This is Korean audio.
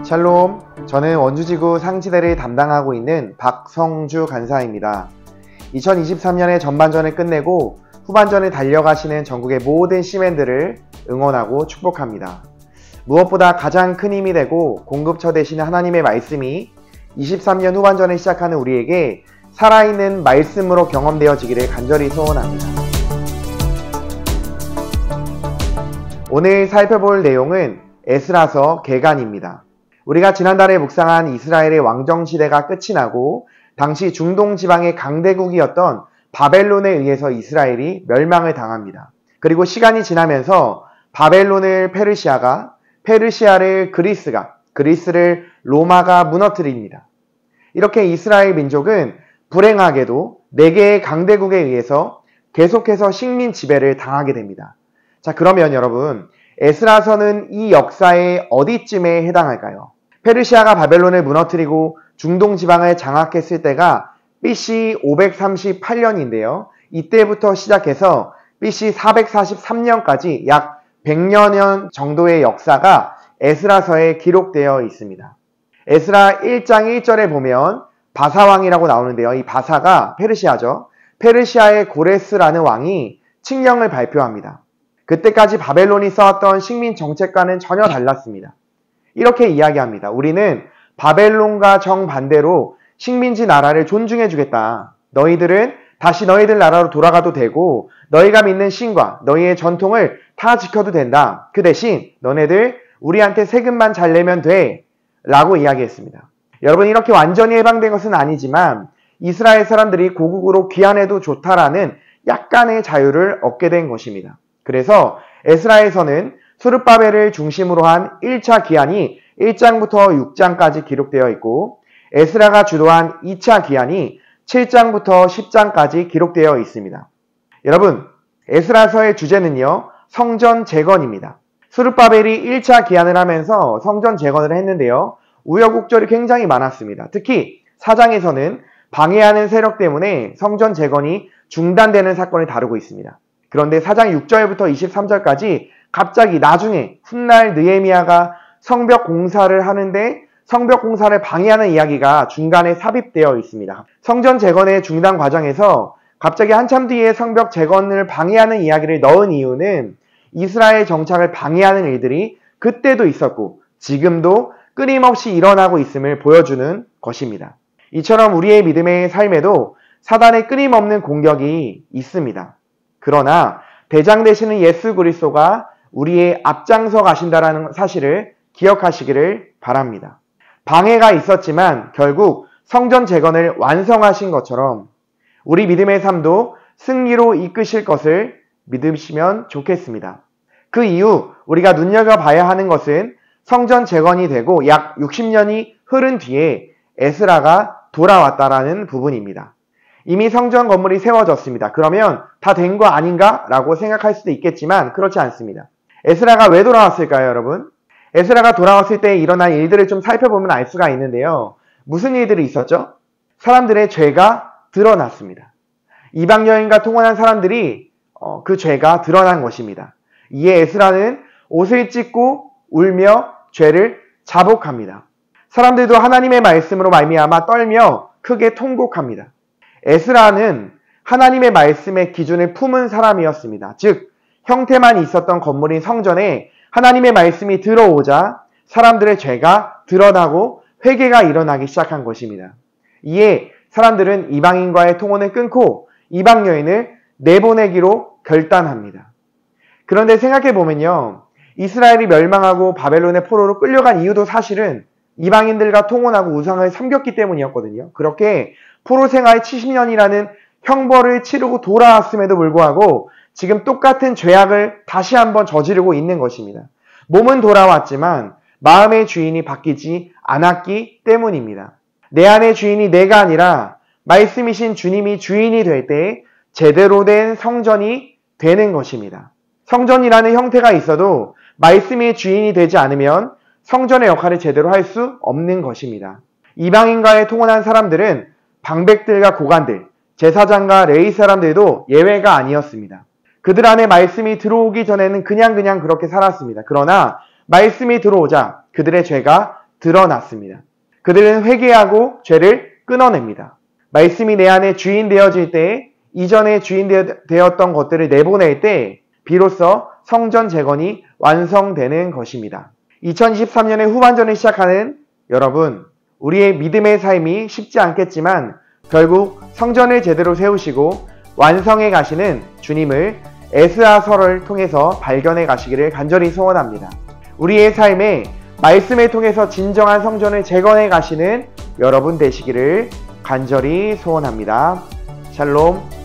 샬롬, 저는 원주지구 상지대를 담당하고 있는 박성주 간사입니다. 2023년의 전반전을 끝내고 후반전을 달려가시는 전국의 모든 시민들을 응원하고 축복합니다. 무엇보다 가장 큰 힘이 되고 공급처 되시는 하나님의 말씀이 23년 후반전을 시작하는 우리에게 살아있는 말씀으로 경험되어지기를 간절히 소원합니다. 오늘 살펴볼 내용은 에스라서 개간입니다. 우리가 지난달에 묵상한 이스라엘의 왕정시대가 끝이 나고 당시 중동 지방의 강대국이었던 바벨론에 의해서 이스라엘이 멸망을 당합니다. 그리고 시간이 지나면서 바벨론을 페르시아가, 페르시아를 그리스가, 그리스를 로마가 무너뜨립니다. 이렇게 이스라엘 민족은 불행하게도 4개의 강대국에 의해서 계속해서 식민 지배를 당하게 됩니다. 자, 그러면 여러분, 에스라서는 이 역사의 어디쯤에 해당할까요? 페르시아가 바벨론을 무너뜨리고 중동 지방을 장악했을 때가 BC 538년인데요. 이때부터 시작해서 BC 443년까지 약 100여 년 정도의 역사가 에스라서에 기록되어 있습니다. 에스라 1장 1절에 보면 바사왕이라고 나오는데요. 이 바사가 페르시아죠. 페르시아의 고레스라는 왕이 칙령을 발표합니다. 그때까지 바벨론이 써왔던 식민 정책과는 전혀 달랐습니다. 이렇게 이야기합니다. 우리는 바벨론과 정반대로 식민지 나라를 존중해주겠다. 너희들은 다시 너희들 나라로 돌아가도 되고 너희가 믿는 신과 너희의 전통을 다 지켜도 된다. 그 대신 너네들 우리한테 세금만 잘 내면 돼. 라고 이야기했습니다. 여러분, 이렇게 완전히 해방된 것은 아니지만 이스라엘 사람들이 고국으로 귀환해도 좋다라는 약간의 자유를 얻게 된 것입니다. 그래서 에스라에서는 스룹바벨을 중심으로 한 1차 기한이 1장부터 6장까지 기록되어 있고 에스라가 주도한 2차 기한이 7장부터 10장까지 기록되어 있습니다. 여러분, 에스라서의 주제는요, 성전 재건입니다. 스룹바벨이 1차 기한을 하면서 성전 재건을 했는데요. 우여곡절이 굉장히 많았습니다. 특히 4장에서는 방해하는 세력 때문에 성전 재건이 중단되는 사건을 다루고 있습니다. 그런데 4장 6절부터 23절까지 갑자기 나중에 훗날 느헤미야가 성벽 공사를 하는데 성벽 공사를 방해하는 이야기가 중간에 삽입되어 있습니다. 성전 재건의 중단 과정에서 갑자기 한참 뒤에 성벽 재건을 방해하는 이야기를 넣은 이유는 이스라엘 정착을 방해하는 일들이 그때도 있었고 지금도 끊임없이 일어나고 있음을 보여주는 것입니다. 이처럼 우리의 믿음의 삶에도 사단의 끊임없는 공격이 있습니다. 그러나 대장 되시는 예수 그리스도가 우리의 앞장서 가신다라는 사실을 기억하시기를 바랍니다. 방해가 있었지만 결국 성전 재건을 완성하신 것처럼 우리 믿음의 삶도 승리로 이끄실 것을 믿으시면 좋겠습니다. 그 이후 우리가 눈여겨봐야 하는 것은 성전 재건이 되고 약 60년이 흐른 뒤에 에스라가 돌아왔다라는 부분입니다. 이미 성전 건물이 세워졌습니다. 그러면 다 된 거 아닌가? 라고 생각할 수도 있겠지만 그렇지 않습니다. 에스라가 왜 돌아왔을까요, 여러분? 에스라가 돌아왔을 때 일어난 일들을 좀 살펴보면 알 수가 있는데요. 무슨 일들이 있었죠? 사람들의 죄가 드러났습니다. 이방 여인과 통혼한 사람들이 그 죄가 드러난 것입니다. 이에 에스라는 옷을 찢고 울며 죄를 자복합니다. 사람들도 하나님의 말씀으로 말미암아 떨며 크게 통곡합니다. 에스라는 하나님의 말씀의 기준을 품은 사람이었습니다. 즉, 형태만 있었던 건물인 성전에 하나님의 말씀이 들어오자 사람들의 죄가 드러나고 회개가 일어나기 시작한 것입니다. 이에 사람들은 이방인과의 통혼을 끊고 이방 여인을 내보내기로 결단합니다. 그런데 생각해보면요, 이스라엘이 멸망하고 바벨론의 포로로 끌려간 이유도 사실은 이방인들과 통혼하고 우상을 섬겼기 때문이었거든요. 그렇게 포로 생활 70년이라는 형벌을 치르고 돌아왔음에도 불구하고 지금 똑같은 죄악을 다시 한번 저지르고 있는 것입니다. 몸은 돌아왔지만 마음의 주인이 바뀌지 않았기 때문입니다. 내 안의 주인이 내가 아니라 말씀이신 주님이 주인이 될 때 제대로 된 성전이 되는 것입니다. 성전이라는 형태가 있어도 말씀이 주인이 되지 않으면 성전의 역할을 제대로 할 수 없는 것입니다. 이방인과의 통혼한 사람들은 방백들과 고관들, 제사장과 레위 사람들도 예외가 아니었습니다. 그들 안에 말씀이 들어오기 전에는 그냥 그렇게 살았습니다. 그러나 말씀이 들어오자 그들의 죄가 드러났습니다. 그들은 회개하고 죄를 끊어냅니다. 말씀이 내 안에 주인 되어질 때, 이전에 주인 되었던 것들을 내보낼 때 비로소 성전 재건이 완성되는 것입니다. 2023년의 후반전을 시작하는 여러분, 우리의 믿음의 삶이 쉽지 않겠지만 결국 성전을 제대로 세우시고 완성해 가시는 주님을 에스라서를 통해서 발견해 가시기를 간절히 소원합니다. 우리의 삶에 말씀을 통해서 진정한 성전을 재건해 가시는 여러분 되시기를 간절히 소원합니다. 샬롬.